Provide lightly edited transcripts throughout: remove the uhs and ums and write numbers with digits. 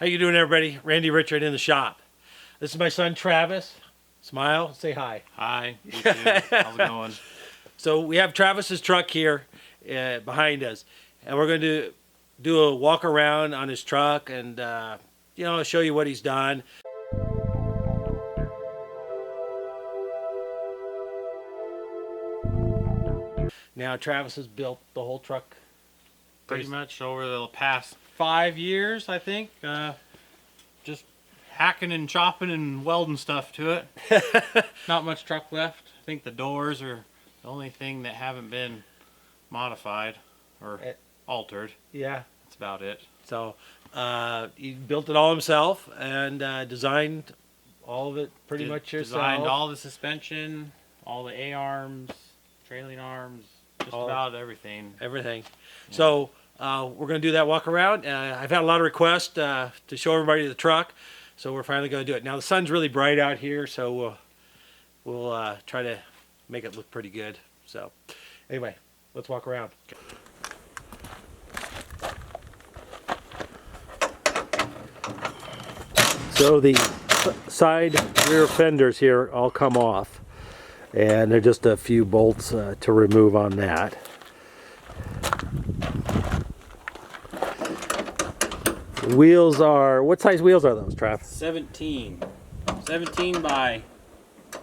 How you doing, everybody? Randy Richard in the shop. This is my son Travis. Smile, say hi. Hi, you too. How's it going? So we have Travis's truck here behind us, and we're going to do a walk around on his truck and show you what he's done. Now Travis has built the whole truck. Pretty much over the past 5 years, I think. Just hacking and chopping and welding stuff to it. Not much truck left. I think the doors are the only thing that haven't been modified or altered. Yeah. That's about it. So he built it all himself and designed all of it pretty much yourself. Designed all the suspension, all the A-arms, trailing arms, just about everything. Everything. Yeah. So we're going to do that walk around. I've had a lot of requests to show everybody the truck, so we're finally going to do it. Now the sun's really bright out here, so we'll try to make it look pretty good. So anyway, let's walk around. So the side rear fenders here all come off, and there are just a few bolts to remove on that. Wheels are, what size wheels are those, Trav? 17 by,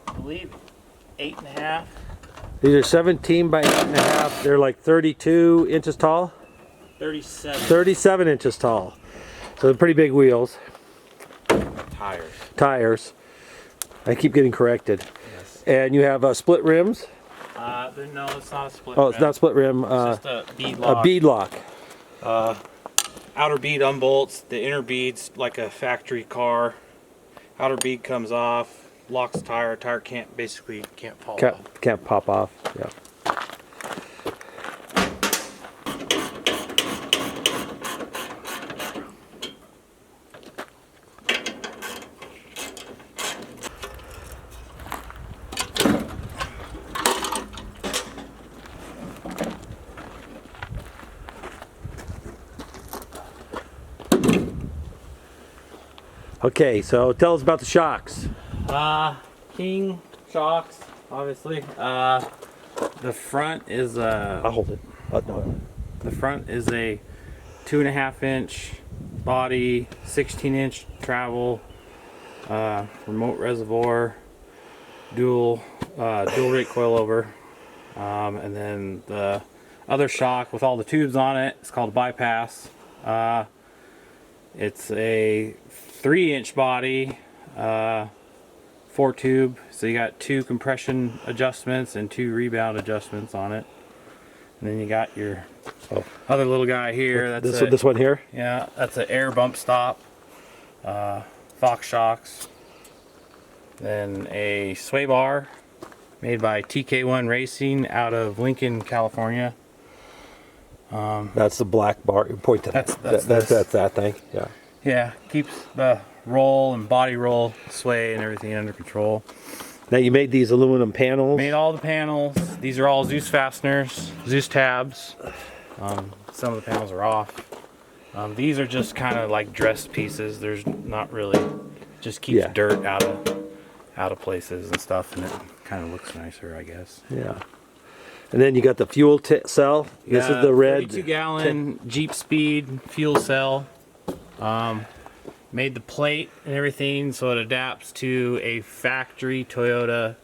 I believe, 8.5. These are 17 by 8.5. They're like 32 inches tall? 37. 37 inches tall. So they're pretty big wheels. Tires. I keep getting corrected. Yes. And you have split rims? No, it's not a split rim. rim. It's not split rim. It's just a bead lock. A bead lock. Outer bead unbolts, the inner bead's like a factory car. Outer bead comes off, locks tire can't fall off. Can't pop off, yeah. Okay, so tell us about the shocks. King shocks, obviously. The front is I'll hold it. No. The front is a 2.5 inch body, 16-inch travel, remote reservoir, dual rate coilover, and then the other shock with all the tubes on it. It's called a bypass. It's a 3-inch body, 4 tube, so you got 2 compression adjustments and 2 rebound adjustments on it. And then you got your other little guy here. That's this one here? Yeah, that's an air bump stop. Fox shocks. Then a sway bar made by TK1 Racing out of Lincoln, California. That's the black bar. Point to that. That's that thing. Yeah. Yeah, keeps the roll and body roll, sway, and everything under control. Now you made these aluminum panels. Made all the panels. These are all Zeus fasteners, Zeus tabs. Some of the panels are off. These are just kind of like dressed pieces. There's not really, just keeps dirt out of places and stuff, and it kind of looks nicer, I guess. Yeah. And then you got the fuel cell. This is the red 32-gallon Jeep Speed fuel cell. Made the plate and everything so it adapts to a factory Toyota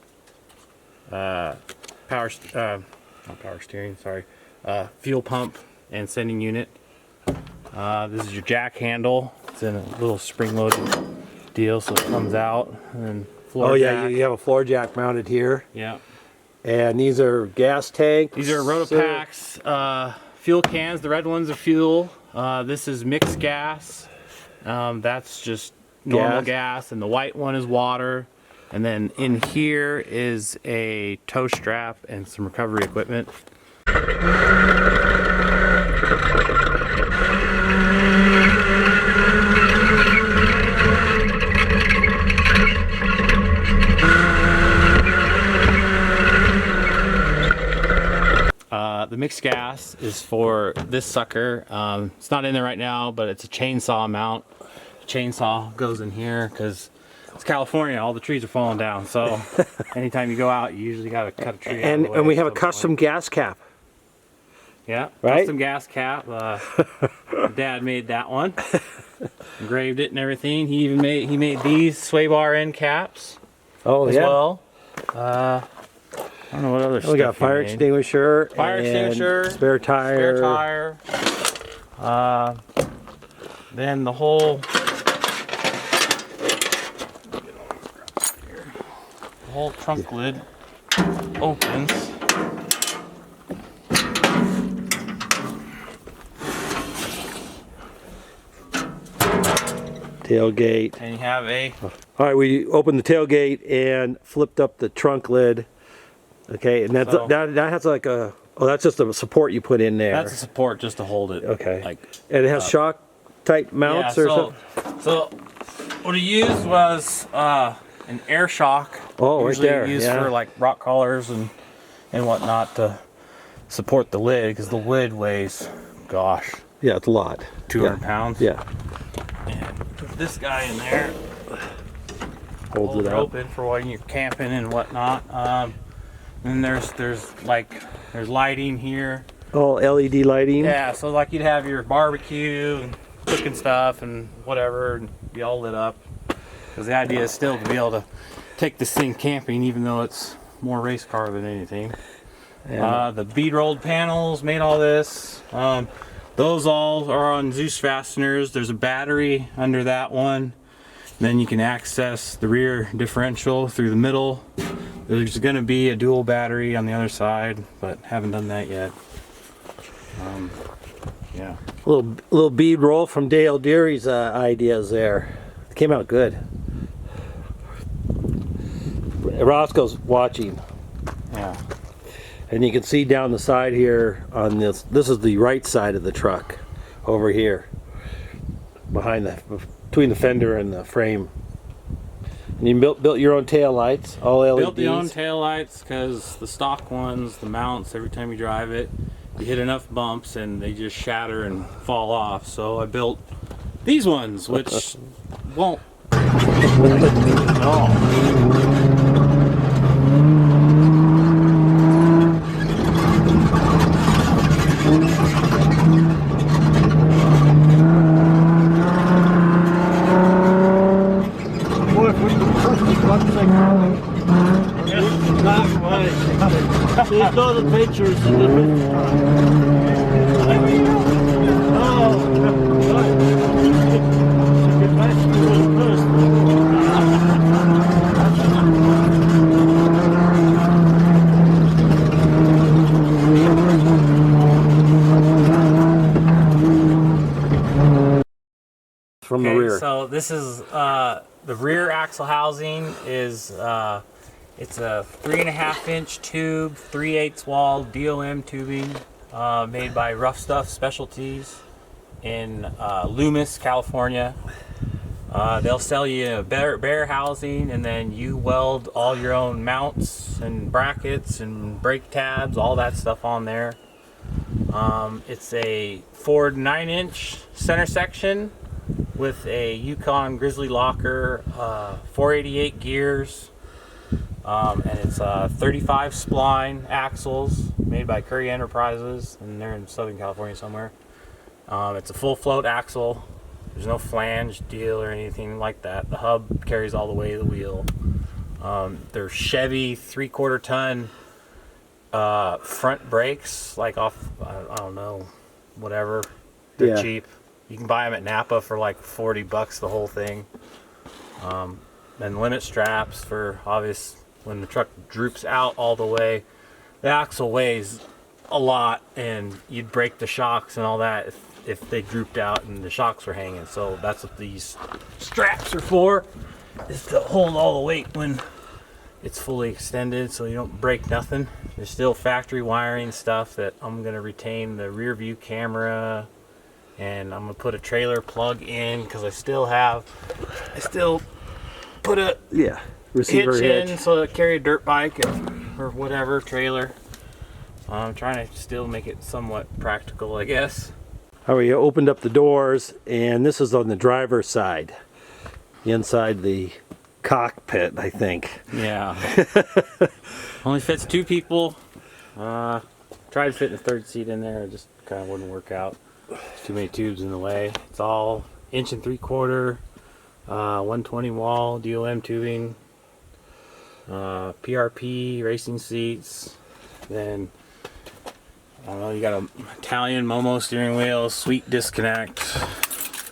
fuel pump and sending unit. This is your jack handle. It's in a little spring-loaded deal, so it comes out. And then floor jack. You have a floor jack mounted here. Yeah. And these are gas tanks. These are Rotopacks fuel cans. The red ones are fuel. This is mixed gas. That's just normal gas, and the white one is water. And then in here is a tow strap and some recovery equipment. The mixed gas is for this sucker. It's not in there right now, but it's a chainsaw mount. chainsaw goes in here because it's California. All the trees are falling down. So anytime you go out, you usually got to cut a tree. And we have a custom gas cap. Yeah, right? Custom gas cap. Dad made that one, engraved it and everything. He even made these sway bar end caps. Oh as yeah. Well, I don't know what other stuff. We got fire extinguisher. Fire extinguisher. Spare tire. Spare tire. Then the whole trunk lid opens. Tailgate. And you have a... All right, we opened the tailgate and flipped up the trunk lid. Okay, and that's, So- that has like a... Oh, that's just a support you put in there. That's a support just to hold it. Okay. Like, and it has shock type mounts or something? So what he used was an air shock. Oh, right usually there, used yeah. for like rock crawlers and whatnot to support the lid, because the lid weighs, gosh, Yeah, it's a lot. 200 pounds. Yeah, And put this guy in there, holds hold it it up. open for when you're camping and whatnot. And there's lighting here. All LED lighting. Yeah, so like you'd have your barbecue and cooking stuff and whatever, and be all lit up. Because the idea is still to be able to take this thing camping, even though it's more race car than anything. And The bead rolled panels made all this. Those all are on Zeus fasteners. There's a battery under that one. Then you can access the rear differential through the middle. There's going to be a dual battery on the other side, but haven't done that yet. Yeah. little bead roll from Dale Deary's ideas there. It came out good. Roscoe's watching. Yeah. And you can see down the side here on this. This is the right side of the truck, over here, between the fender and the frame. And you built your own tail lights, all LEDs. Built the own tail lights because the stock ones, the mounts, every time you drive it, you hit enough bumps and they just shatter and fall off. So I built these ones, which won't at all. There's no adventures in the From the rear. So this is the rear axle housing is it's a 3.5 inch tube, 3/8 wall DOM tubing made by Rough Stuff Specialties in Loomis, California. They'll sell you a bare housing, and then you weld all your own mounts and brackets and brake tabs, all that stuff on there. It's a Ford 9-inch center section with a Yukon Grizzly locker, 488 gears, and it's 35 spline axles made by Curry Enterprises, and they're in Southern California somewhere. It's a full float axle. There's no flange deal or anything like that. The hub carries all the way the wheel. They're Chevy 3/4 ton front brakes, like off, I don't know, whatever. They're Yeah. cheap. You can buy them at Napa for like $40 the whole thing. Then limit straps for obvious when the truck droops out all the way. The axle weighs a lot, and you'd break the shocks and all that if they drooped out and the shocks were hanging. So that's what these straps are for, is to hold all the weight when it's fully extended, so you don't break nothing. There's still factory wiring stuff that I'm going to retain the rear view camera, and I'm going to put a trailer plug in because I still put a Receiver hitch. in so I carry a dirt bike or whatever trailer. I'm trying to still make it somewhat practical, I guess. All right, you opened up the doors, and this is on the driver's side, inside the cockpit, I think. Yeah. Only fits 2 people. Tried fitting a 3rd seat in there, it just kind of wouldn't work out. There's too many tubes in the way. It's all 1 3/4 120 wall DOM tubing, PRP racing seats. Then I don't know, you got a Italian Momo steering wheel, sweet disconnect.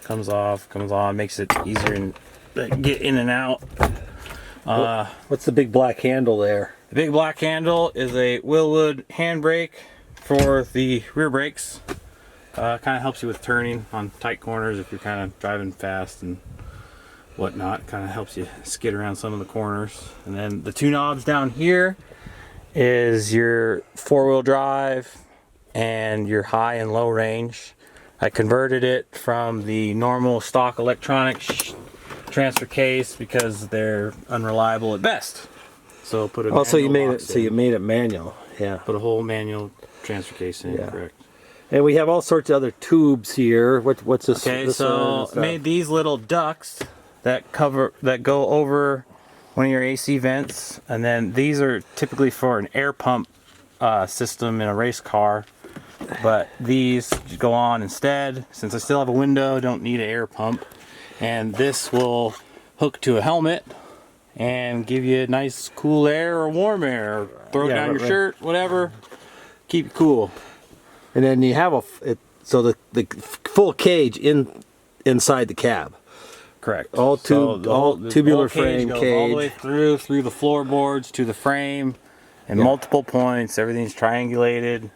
Comes off, comes on, makes it easier to get in and out. What's the big black handle there? The big black handle is a Willwood handbrake for the rear brakes. Kind of helps you with turning on tight corners if you're kind of driving fast and whatnot. Kind of helps you skid around some of the corners. And then the 2 knobs down here is your 4-wheel drive and your high and low range. I converted it from the normal stock electronic transfer case because they're unreliable at best. So put a Also, you manual made it box so in. you made it manual. Yeah. Put a whole manual transfer case in. Yeah. Correct. And we have all sorts of other tubes here. What's this? Okay, this so stuff? made these little ducts that go over one of your AC vents, and then these are typically for an air pump system in a race car, but these go on instead. Since I still have a window, don't need an air pump, and this will hook to a helmet and give you nice cool air or warm air, or throw it down your shirt, whatever, keep it cool. And then you have so the full cage inside the cab. Correct. All tubular frame goes cage. all the way through the floorboards to the frame, and multiple points. Everything's triangulated,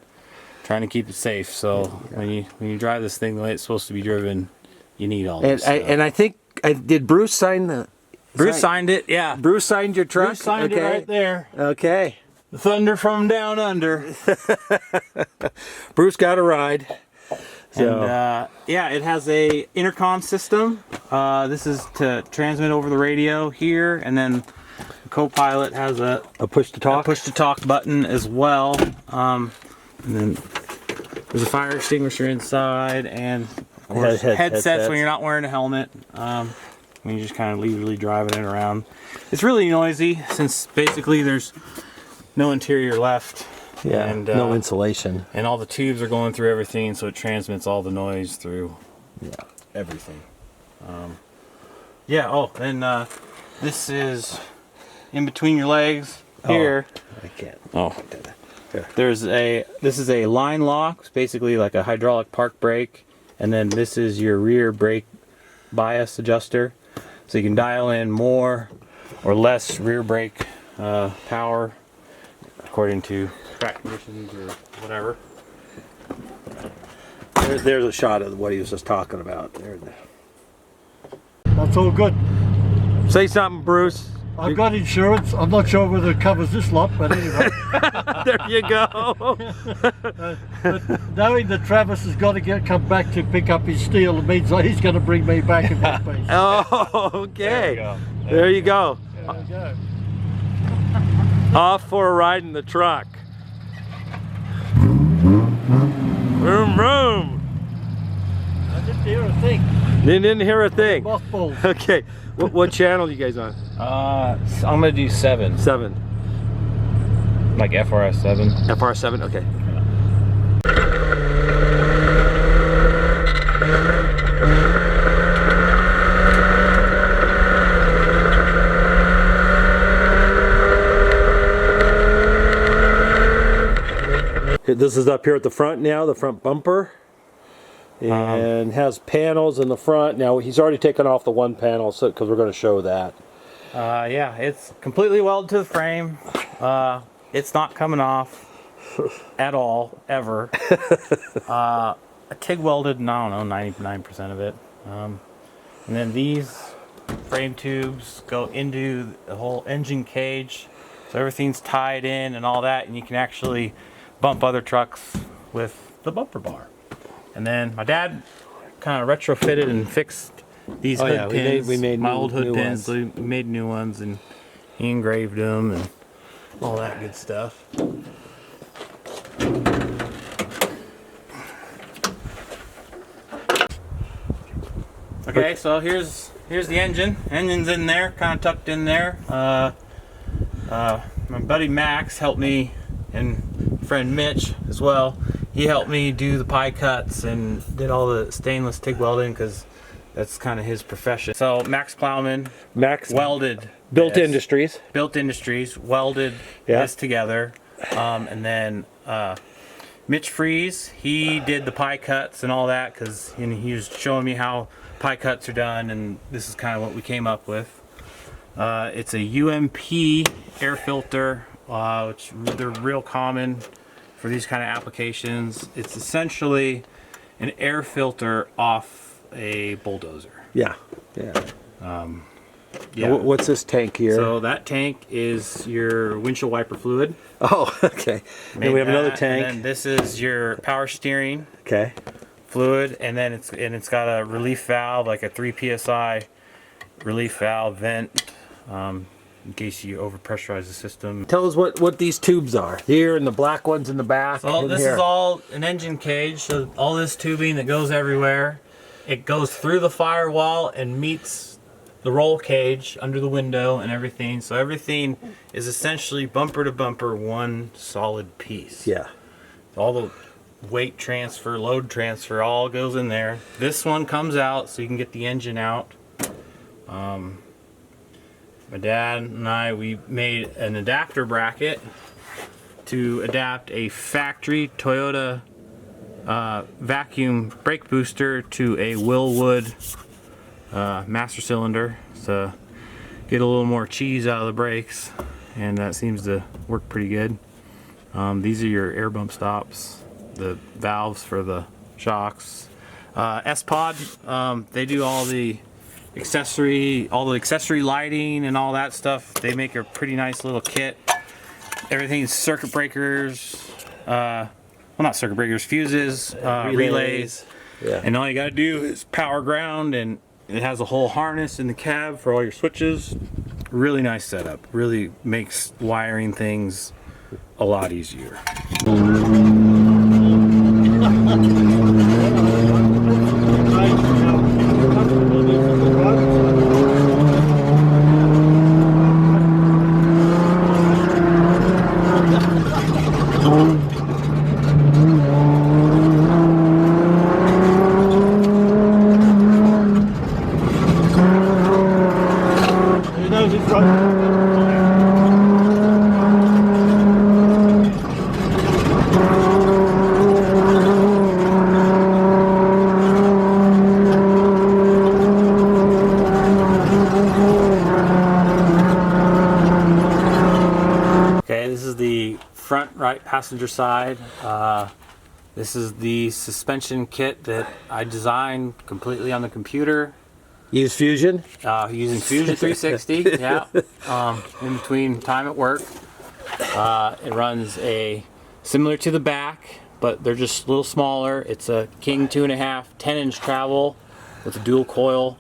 trying to keep it safe. So when you drive this thing the way it's supposed to be driven, you need all this stuff. And I think did Bruce sign the? Bruce signed it. Yeah. Bruce signed your truck. Bruce signed it right there. Okay. The thunder from down under. Bruce got a ride. So. And yeah, it has a intercom system. This is to transmit over the radio here, and then the co-pilot has a push to talk. push to talk button as well. And then there's a fire extinguisher inside, and of course headsets when you're not wearing a helmet. When you're just kind of leisurely driving it around. It's really noisy since basically there's no interior left. Yeah, and, no insulation. And all the tubes are going through everything, so it transmits all the noise through everything. Yeah, oh, and this is in between your legs here. I can't. Oh, this is a line lock. It's basically like a hydraulic park brake, and then this is your rear brake bias adjuster, so you can dial in more or less rear brake power according to track conditions or whatever. There's a shot of what he was just talking about. There. That's all good. Say something, Bruce. I've got insurance. I'm not sure whether it covers this lot, but anyway. There you go. But knowing that Travis has got to come back to pick up his steel, it means that he's going to bring me back in one piece. Oh, okay. There you go. There we go. Off for a ride in the truck. Vroom, vroom. I didn't hear a thing. Didn't hear a thing. Mothballs. Okay. What channel are you guys on? I'm gonna do 7. 7. Like FRS 7. FR7? Okay. This is up here at the front now, the front bumper. And has panels in the front. Now he's already taken off the one panel, so because we're going to show that. Yeah, it's completely welded to the frame. It's not coming off at all, ever. I TIG welded, I don't know, 99% of it. And then these frame tubes go into the whole engine cage, so everything's tied in and all that, and you can actually bump other trucks with the bumper bar. And then my dad kind of retrofitted and fixed these hood pins. We made my new, old hood new pins. ones. So we made new ones, and he engraved them and all that good stuff. Okay, so here's the engine. Engine's in there, kind of tucked in there. My buddy Max helped me, and friend Mitch as well. He helped me do the pie cuts and did all the stainless TIG welding because that's kind of his profession. So Max Plowman, Max welded Built this. Industries. Built Industries welded this together, and then Mitch Freeze, he did the pie cuts and all that because he was showing me how pie cuts are done, and this is kind of what we came up with. It's a UMP air filter, which they're real common for these kind of applications. It's essentially an air filter off a bulldozer. Yeah. What's this tank here? So that tank is your windshield wiper fluid. Oh, okay. Then we have another tank. And then this is your power steering Okay. fluid, and then it's got a relief valve, like a 3 psi relief valve vent, in case you overpressurize the system. Tell us what these tubes are. Here and the black ones in the back. So this here. is all an engine cage. So all this tubing that goes everywhere, it goes through the firewall and meets the roll cage under the window and everything. So everything is essentially bumper to bumper one solid piece. Yeah. All the weight transfer, load transfer, all goes in there. This one comes out so you can get the engine out. My dad and I, we made an adapter bracket to adapt a factory Toyota vacuum brake booster to a Willwood master cylinder to get a little more cheese out of the brakes, and that seems to work pretty good. These are your air bump stops, the valves for the shocks. S-Pod, they do all the accessory lighting and all that stuff. They make a pretty nice little kit. Everything's circuit breakers, well, not circuit breakers, fuses, relays. Yeah. And all you gotta do is power ground, and it has a whole harness in the cab for all your switches. Really nice setup. Really makes wiring things a lot easier. Okay, this is the front right passenger side. This is the suspension kit that I designed completely on the computer. Use Fusion? Using Fusion 360, yeah. In between time at work. It runs similar to the back, but they're just a little smaller. It's a King 2.5 10-inch travel with a dual coil,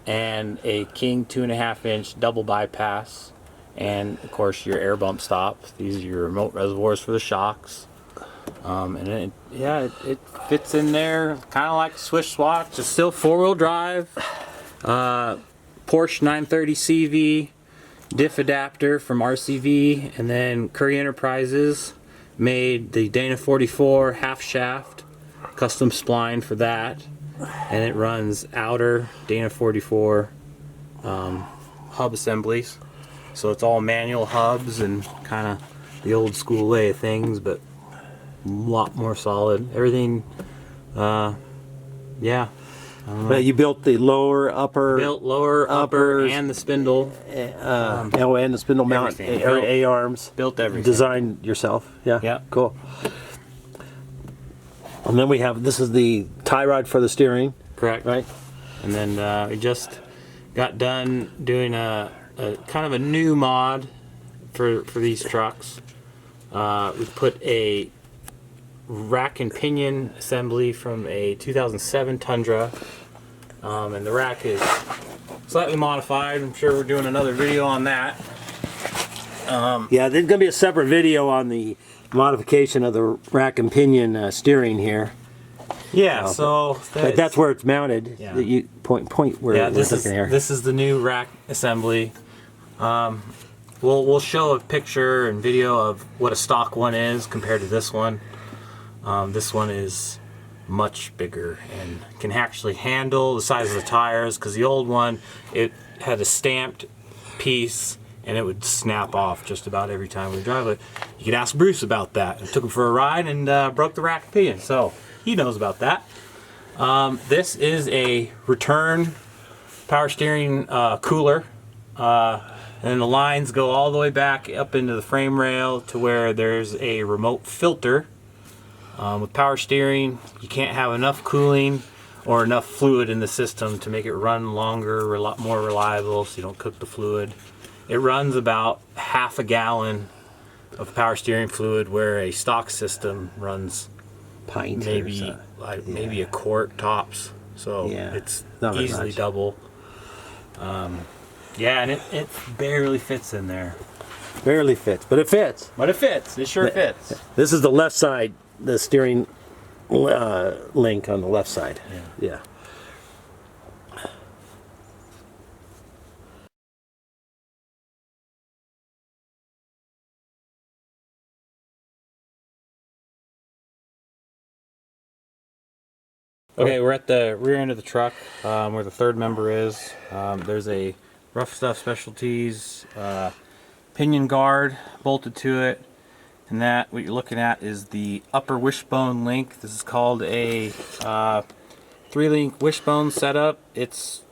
and a King 2.5-inch double bypass, and of course your air bump stop. These are your remote reservoirs for the shocks. And it fits in there kind of like a Swiss watch. It's still 4-wheel drive. Porsche 930 CV diff adapter from RCV, and then Curry Enterprises made the Dana 44 half shaft custom spline for that, and it runs outer Dana 44 hub assemblies. So it's all manual hubs and kind of the old school way of things, but a lot more solid. Everything, yeah. But you built the lower, upper, Built lower, upper, and the spindle. and the spindle mount, everything. A-arms. Built everything. Designed yourself. Yeah. Yeah. Cool. And then we have, this is the tie rod for the steering, Correct. right? And then we just got done doing a kind of a new mod for these trucks. We put a rack and pinion assembly from a 2007 Tundra, and the rack is slightly modified. I'm sure we're doing another video on that. Yeah, there's going to be a separate video on the modification of the rack and pinion steering here. Yeah, so But that's where it's mounted. Yeah. You point where yeah, we're this is looking here. this is the new rack assembly. We'll show a picture and video of what a stock one is compared to this one. This one is much bigger and can actually handle the size of the tires, because the old one, it had a stamped piece and it would snap off just about every time we drive it. You could ask Bruce about that. I took him for a ride and broke the rack pinion, so he knows about that. This is a return power steering cooler. And the lines go all the way back up into the frame rail to where there's a remote filter. With power steering, you can't have enough cooling or enough fluid in the system to make it run longer, a lot more reliable, so you don't cook the fluid. It runs about half a gallon of power steering fluid, where a stock system runs Pint. maybe maybe a quart tops. So Yeah, it's not very easily much. double. Yeah, and it barely fits in there. Barely fits, but it fits. But it fits. It sure fits. This is the left side, the steering link on the left side. Yeah. Okay, we're at the rear end of the truck, where the third member is. There's a Rough Stuff Specialties pinion guard bolted to it, and that what you're looking at is the upper wishbone link. This is called a 3-link wishbone setup. It's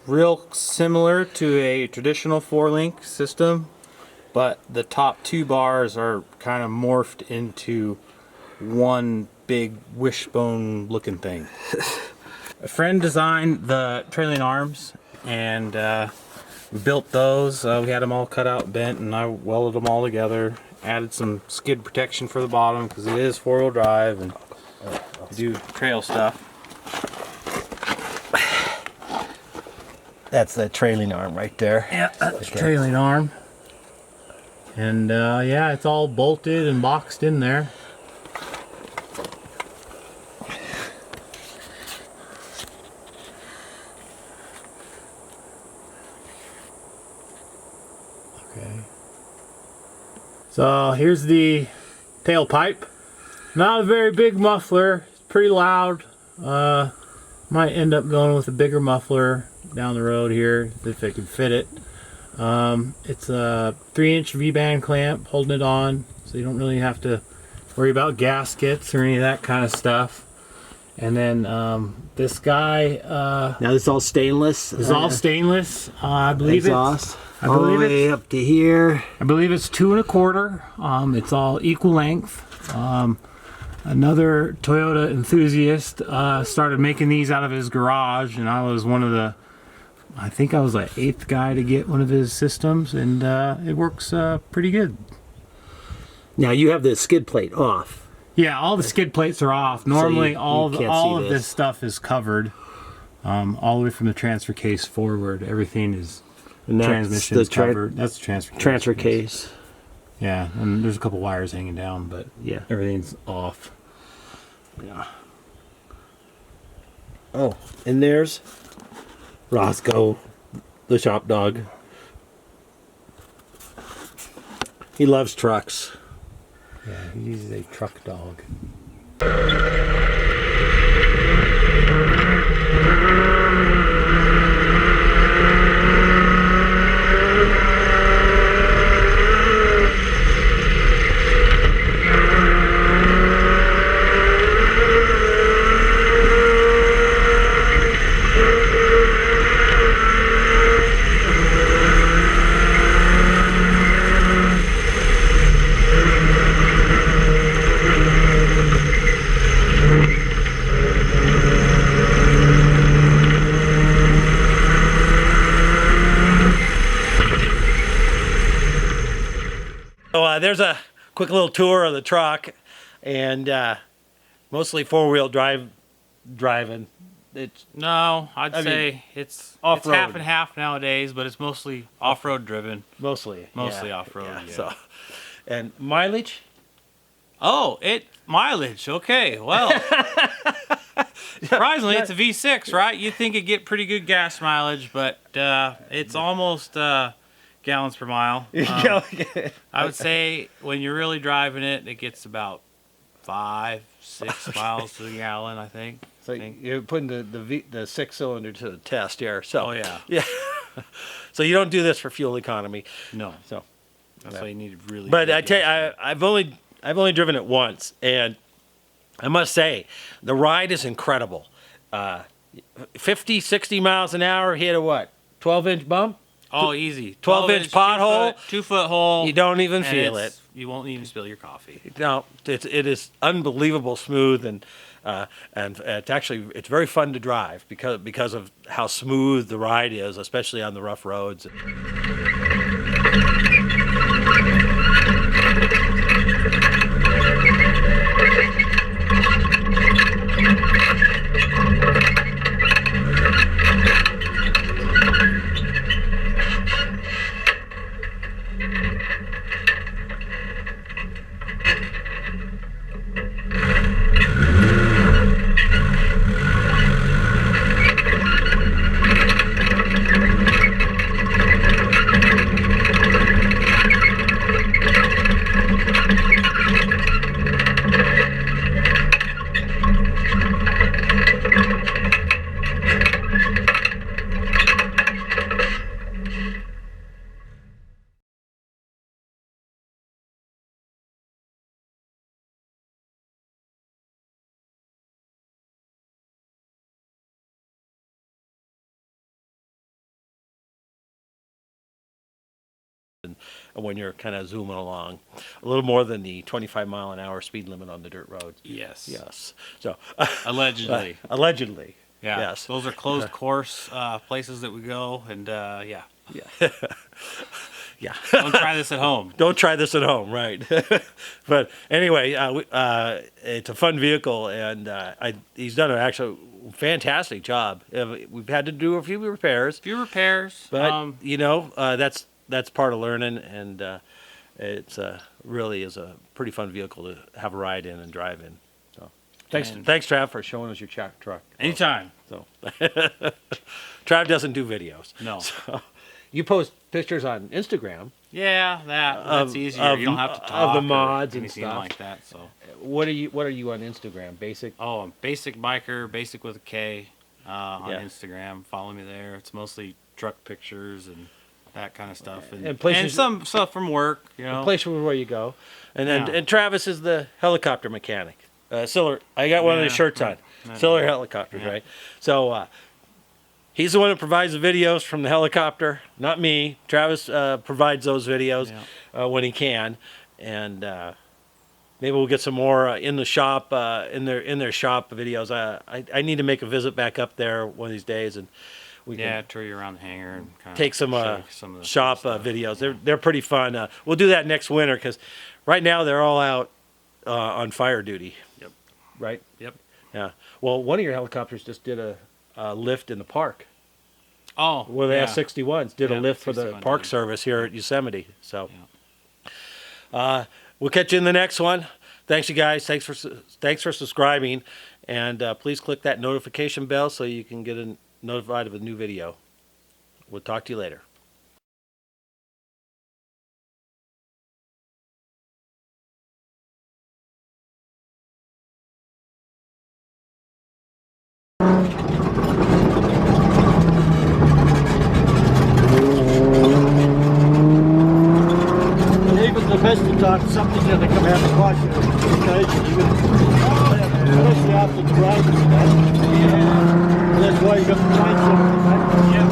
real similar to a traditional 4-link system, but the top 2 bars are kind of morphed into one big wishbone looking thing. A friend designed the trailing arms, and we built those. We had them all cut out, bent, and I welded them all together. Added some skid protection for the bottom because it is 4-wheel drive and do trail stuff. That's the trailing arm right there. Yeah, that's the trailing arm. And yeah, it's all bolted and boxed in there. Okay. So here's the tailpipe. Not a very big muffler. It's pretty loud. Might end up going with a bigger muffler down the road here if I can fit it. It's a 3-inch V-band clamp holding it on, so you don't really have to worry about gaskets or any of that kind of stuff. And then this guy, Now this is all stainless. is all stainless. I believe Exhaust. I believe all the way it's- up to here. it's 2 1/4. It's all equal length. Another Toyota enthusiast started making these out of his garage, and I was one of the, I think I was the 8th guy to get one of his systems, and it works pretty good. Now you have the skid plate off. Yeah, all the skid plates are off. Normally, you all can't all see of this. this stuff is covered, all the way from the transfer case forward. Everything is And that's transmission the is covered. That's the transfer case. transfer case. Yeah, and there's a couple wires hanging down, but Yeah. everything's off. Yeah. Oh, and there's Roscoe, the shop dog. He loves trucks. Yeah, he's a truck dog. So there's a quick little tour of the truck, and mostly 4-wheel driving. It's No, I'd I mean, say it's off-road. It's half and half nowadays, but it's mostly off-road driven. mostly yeah, off-road. yeah. Yeah. So, and mileage. Oh, mileage. Okay, well, Surprisingly, it's a V6, right? You'd think it'd get pretty good gas mileage, but it's almost gallons per mile. I would say when you're really driving it, it gets about 5-6 miles to the gallon, I think. So you're putting the 6-cylinder to the test here. So Oh, yeah. yeah. So you don't do this for fuel economy. No. So That's why you need really but good I tell you, gas. I've only driven it once, and I must say the ride is incredible. 50, 60 miles an hour, hit a what? 12-inch bump? Oh, easy. 12-inch pothole. 2-foot hole. You don't even and feel it. You won't even spill your coffee. No, it is unbelievable smooth, and it's very fun to drive because of how smooth the ride is, especially on the rough roads. When you're kind of zooming along, a little more than the 25-mile-an-hour speed limit on the dirt roads. Yes. Yes. So Allegedly. allegedly. Yeah. Yes. Those are closed course places that we go, and yeah. Yeah. Yeah. Don't try this at home. Don't try this at home, right? But anyway, it's a fun vehicle, and he's done an actually fantastic job. We've had to do a few repairs, but that's part of learning, and it's really is a pretty fun vehicle to have a ride in and drive in. So thanks, Trav, for showing us your truck. Anytime. So Trav doesn't do videos. No. So, you post pictures on Instagram. Yeah, that's easier. You don't have to talk of the mods or and anything stuff like that. So. What are you on Instagram? Basic. Oh, I'm Basic Biker, Basic with a K, on Yeah. Instagram. Follow me there. It's mostly truck pictures and that kind of stuff, And places- some stuff from work. You know. Place where you go, and then Yeah. and Travis is the helicopter mechanic. Siller, I got one of his Yeah, shirts right. on. Siller Helicopters, Yeah. right? So he's the one who provides the videos from the helicopter, not me. Travis provides those videos when he can, and maybe we'll get some more in the shop, in their shop videos. I need to make a visit back up there one of these days, and we can tour you around the hangar and kind take some of the shop stuff. videos. They're pretty fun. We'll do that next winter because right now they're all out on fire duty. Yep. Right. Yep. Yeah. Well, one of your helicopters just did a lift in the park. Oh. Well, the yeah. F-61s did a Yeah, lift for the 61 Park did. Service here at Yosemite. So we'll catch you in the next one. Thanks, you guys. Thanks for subscribing, and please click that notification bell so you can get notified of a new video. We'll talk to you later. And even the best of times, something's going to come out of quite occasionally. Especially after the rains and that. Yeah. That's why you got the chainsaw. Yeah.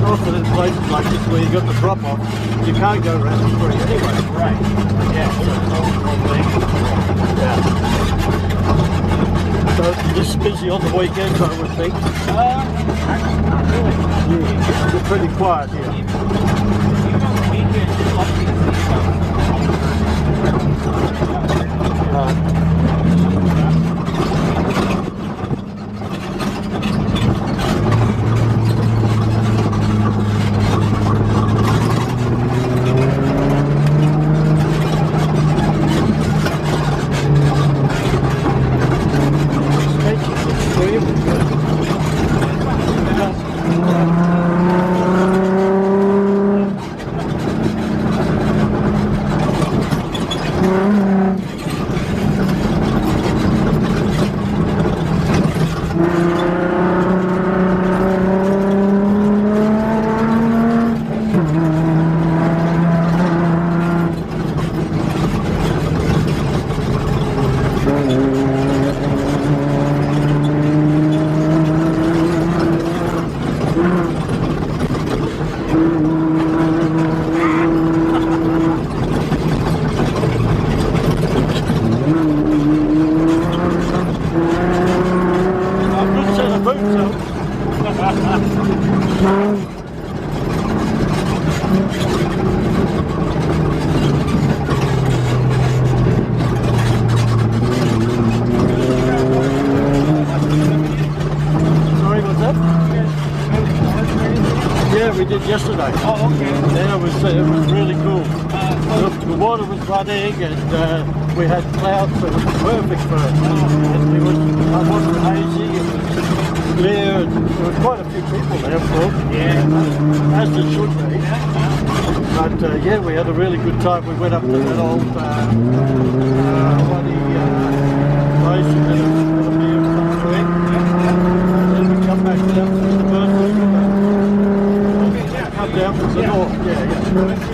Also in places like this where you got the drop off, you can't go around the street anyway. Right. Yeah. So this gives noisy on the weekends, I would think. Not really. You're pretty quiet here. You know, the weekend, just lucky to Sorry, what's that? Yeah, we did yesterday. Oh, okay. Yeah, it was really cool. The water was running and we had clouds, so it was perfect for it. And it wasn't hazy, it was clear, and there was quite a few people there, of course. Yeah. As there should be. But yeah, we had a really good time. We went up to that old bloody place and had a beer and something. And then we come back down to the Burton. Come down from the north. Yeah, yeah.